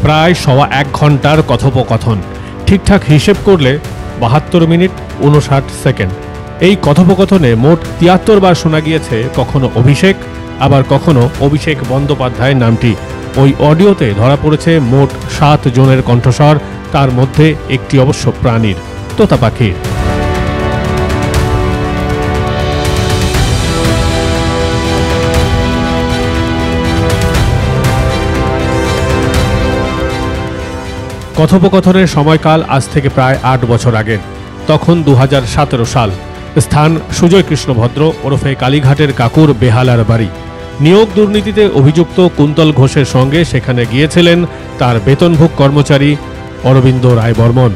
প্রায় ১.১ ঘন্টার কথোপকথন। ঠিকঠাক হিসেব করলে ৭২ মিনিট ৫৯ সেকেন্ড। এই কথোপকথনে মোট ৭৩ বার শোনা গিয়েছে কখনো অভিষেক, আবার কখনো অভিষেক বন্দ্যোপাধ্যায় নামটি। ওই অডিওতে ধরা পড়েছে মোট ৭ জনের কণ্ঠস্বর, তার মধ্যে একটি অবশ্য প্রাণীর, তোতা পাখির। কথোপকথনের সময়কাল আজ থেকে প্রায় ৮ বছর আগের। তখন ২০১৭ সাল। স্থান সুজয় কৃষ্ণ ভদ্র ওরফে কালীঘাটের কাকুর বেহালার বাড়ি। নিয়োগ দুর্নীতিতে অভিযুক্ত কুন্তল ঘোষের সঙ্গে সেখানে গিয়েছিলেন তার বেতনভোগ কর্মচারী অরবিন্দ রায় বর্মন।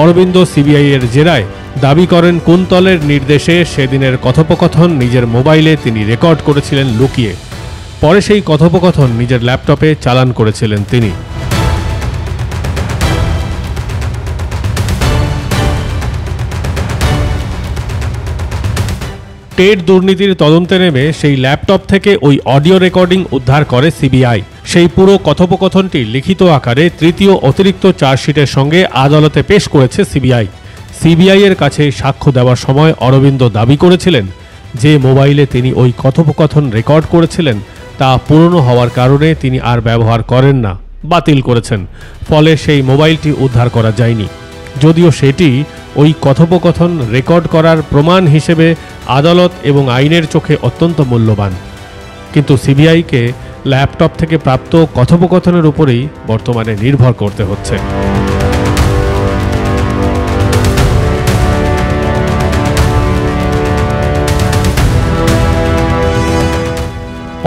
অরবিন্দ সিবিআইয়ের জেরায় দাবি করেন কুন্তলের নির্দেশে সেদিনের কথোপকথন নিজের মোবাইলে তিনি রেকর্ড করেছিলেন লুকিয়ে। পরে সেই কথোপকথন নিজের ল্যাপটপে চালান করেছিলেন তিনি। টেট দুর্নীতির তদন্তে নেমে সেই ল্যাপটপ থেকে ওই অডিও রেকর্ডিং উদ্ধার করে সিবিআই। সেই পুরো কথোপকথনটি লিখিত আকারে তৃতীয় অতিরিক্ত চার্জশিটের সঙ্গে আদালতে পেশ করেছে সিবিআই। সিবিআইয়ের কাছে সাক্ষ্য দেওয়ার সময় অরবিন্দ দাবি করেছিলেন যে মোবাইলে তিনি ওই কথোপকথন রেকর্ড করেছিলেন তা পুরনো হওয়ার কারণে তিনি আর ব্যবহার করেন না, বাতিল করেছেন। ফলে সেই মোবাইলটি উদ্ধার করা যায়নি, যদিও সেটি ওই কথোপকথন রেকর্ড করার প্রমাণ হিসেবে আদালত এবং আইনের চোখে অত্যন্ত মূল্যবান। কিন্তু সিবিআইকে ল্যাপটপ থেকে প্রাপ্ত কথোপকথনের উপরেই বর্তমানে নির্ভর করতে হচ্ছে।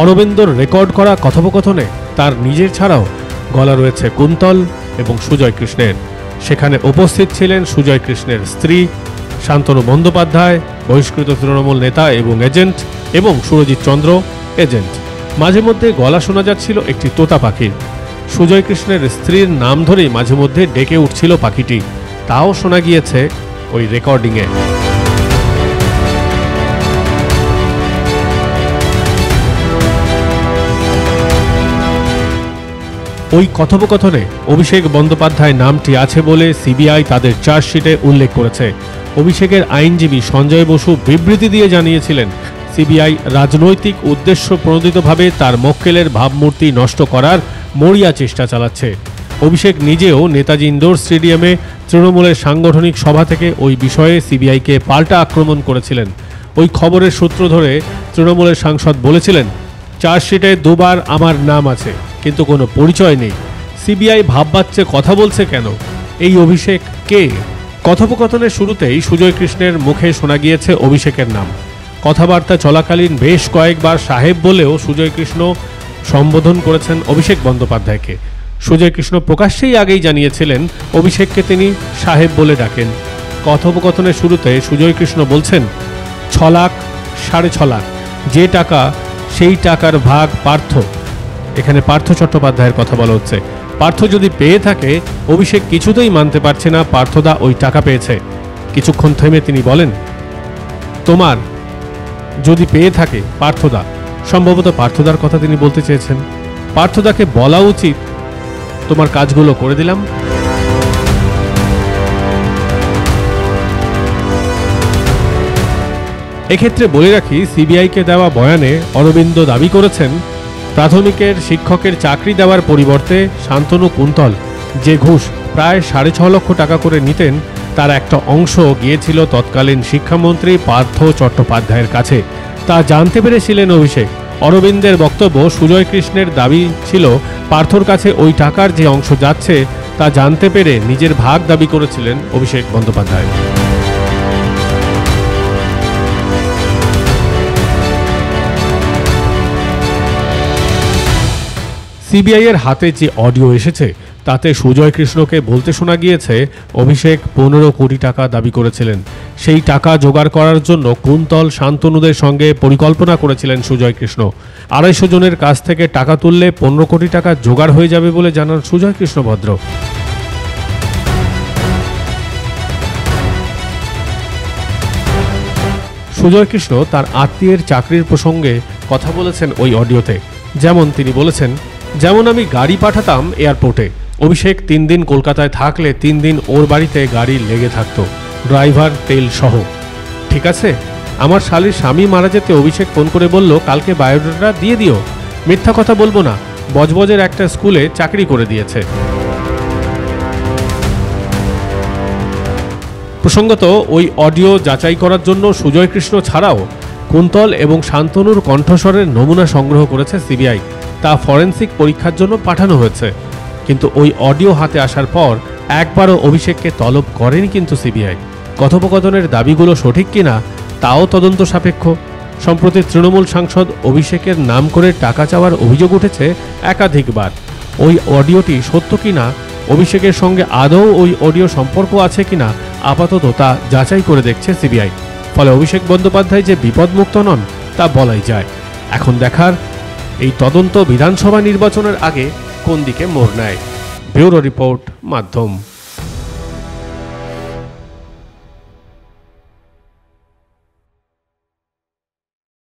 অরবিন্দর রেকর্ড করা কথোপকথনে তার নিজের ছাড়াও গলা রয়েছে কুন্তল এবং সুজয় কৃষ্ণের। সেখানে উপস্থিত ছিলেন সুজয় কৃষ্ণের স্ত্রী শান্তনু বন্দ্যোপাধ্যায়, বহিষ্কৃত তৃণমূল নেতা এবং এজেন্ট, এবং সুরজিৎ চন্দ্র, এজেন্ট। মাঝে মধ্যে গলা শোনা যাচ্ছিল একটি তোতা পাখির। সুজয় কৃষ্ণের স্ত্রীর নাম ধরেই মাঝে মধ্যে ডেকে উঠছিল পাখিটি, তাও শোনা গিয়েছে ওই রেকর্ডিংয়ে। ওই কথোপকথনে অভিষেক বন্দ্যোপাধ্যায় নামটি আছে বলে সিবিআই তাদের চার্জশিটে উল্লেখ করেছে। অভিষেকের আইনজীবী সঞ্জয় বসু বিবৃতি দিয়ে জানিয়েছিলেন সিবিআই রাজনৈতিক উদ্দেশ্য প্রণোদিতভাবে তার মক্কেলের ভাবমূর্তি নষ্ট করার মরিয়া চেষ্টা চালাচ্ছে। অভিষেক নিজেও নেতাজি ইন্ডোর স্টেডিয়ামে তৃণমূলের সাংগঠনিক সভা থেকে ওই বিষয়ে সিবিআইকে পাল্টা আক্রমণ করেছিলেন। ওই খবরের সূত্র ধরে তৃণমূলের সাংসদ বলেছিলেন, চার্জশিটে দুবার আমার নাম আছে কিন্তু কোনো পরিচয় নেই। সিবিআই ভাববাচ্ছে কথা বলছে কেন? এই অভিষেক কে? কথোপকথনের শুরুতেই সুজয় কৃষ্ণের মুখে শোনা গিয়েছে অভিষেকের নাম। কথাবার্তা চলাকালীন বেশ কয়েকবার সাহেব বলেও সুজয় কৃষ্ণ সম্বোধন করেছেন অভিষেক বন্দ্যোপাধ্যায়কে। সুজয় কৃষ্ণ প্রকাশ্যেই আগেই জানিয়েছিলেন অভিষেককে তিনি সাহেব বলে ডাকেন। কথোপকথনের শুরুতে সুজয় কৃষ্ণ বলছেন, ৬ লাখ, ৬.৫ লাখ, যে টাকা সেই টাকার ভাগ পার্থ। এখানে পার্থ চট্টোপাধ্যায়ের কথা বলা হচ্ছে। পার্থ যদি পেয়ে থাকে, অভিষেক কিছুতেই মানতে পারছে না পার্থদা ওই টাকা পেয়েছে। কিছুক্ষণ থেমে তিনি বলেন, তোমার যদি পেয়ে থাকে পার্থদা, সম্ভবত পার্থদার কথা তিনি বলতে চেয়েছেন। পার্থদাকে বলা উচিত, তোমার কাজগুলো করে দিলাম। এক্ষেত্রে বলে রাখি, সিবিআইকে দেওয়া বয়ানে অরবিন্দ দাবি করেছেন প্রাথমিকের শিক্ষকের চাকরি দেওয়ার পরিবর্তে শান্তনু কুন্তল যে ঘুষ প্রায় ৬.৫ লক্ষ টাকা করে নিতেন, তার একটা অংশ গিয়েছিল তৎকালীন শিক্ষামন্ত্রী পার্থ চট্টোপাধ্যায়ের কাছে। তা জানতে পেরেছিলেন অভিষেক। অরবিন্দের বক্তব্য, সুজয় কৃষ্ণের দাবি ছিল পার্থর কাছে ওই টাকার যে অংশ যাচ্ছে তা জানতে পেরে নিজের ভাগ দাবি করেছিলেন অভিষেক বন্দ্যোপাধ্যায়। সিবিআইয়ের হাতে যে অডিও এসেছে তাতে সুজয় কৃষ্ণকে বলতে শোনা গিয়েছে অভিষেক ১৫ কোটি টাকা দাবি করেছিলেন। সেই টাকা জোগাড় করার জন্য কুন্তল, শান্তনুদের সঙ্গে পরিকল্পনা করেছিলেন সুজয় কৃষ্ণ। ২৫০ জনের কাছ থেকে টাকা তুললে ১৫ কোটি টাকা জোগাড় হয়ে যাবে বলে জানান সুজয় কৃষ্ণ ভদ্র। সুজয় কৃষ্ণ তার আত্মীয়ের চাকরির প্রসঙ্গে কথা বলেছেন ওই অডিওতে। যেমন তিনি বলেছেন, যেমন আমি গাড়ি পাঠাতাম এয়ারপোর্টে, অভিষেক 3 দিন কলকাতায় থাকলে 3 দিন ওর বাড়িতে গাড়ি লেগে থাকতো, ড্রাইভার তেল সহ। ঠিক আছে, আমার শালীর স্বামী মারা যেতে অভিষেক ফোন করে বলল কালকে বায়োডাটা দিয়ে দিও। মিথ্যা কথা বলবো না, বজবজের একটা স্কুলে চাকরি করে দিয়েছে। প্রসঙ্গত ওই অডিও যাচাই করার জন্য সুজয় কৃষ্ণ ছাড়াও কুন্তল এবং শান্তনুর কণ্ঠস্বরের নমুনা সংগ্রহ করেছে সিবিআই। তা ফরেনসিক পরীক্ষার জন্য পাঠানো হয়েছে। কিন্তু ওই অডিও হাতে আসার পর একবারও অভিষেককে তলব করেনি কিন্তু সিবিআই। কথোপকথনের দাবিগুলো সঠিক কিনা তাও তদন্ত সাপেক্ষ। সম্প্রতি তৃণমূল সাংসদ অভিষেকের নাম করে টাকা চাওয়ার অভিযোগ উঠেছে একাধিকবার। ওই অডিওটি সত্য কিনা, অভিষেকের সঙ্গে আদৌ ওই অডিও সম্পর্ক আছে কিনা আপাতত তা যাচাই করে দেখছে সিবিআই। ফলে অভিষেক বন্দ্যোপাধ্যায় যে বিপদমুক্ত নন তা বলাই যায়। এখন দেখার এই তদন্ত বিধানসভা নির্বাচনের আগে কোন দিকে মোড় নেয়। ব্যুরো রিপোর্ট, মাধ্যম।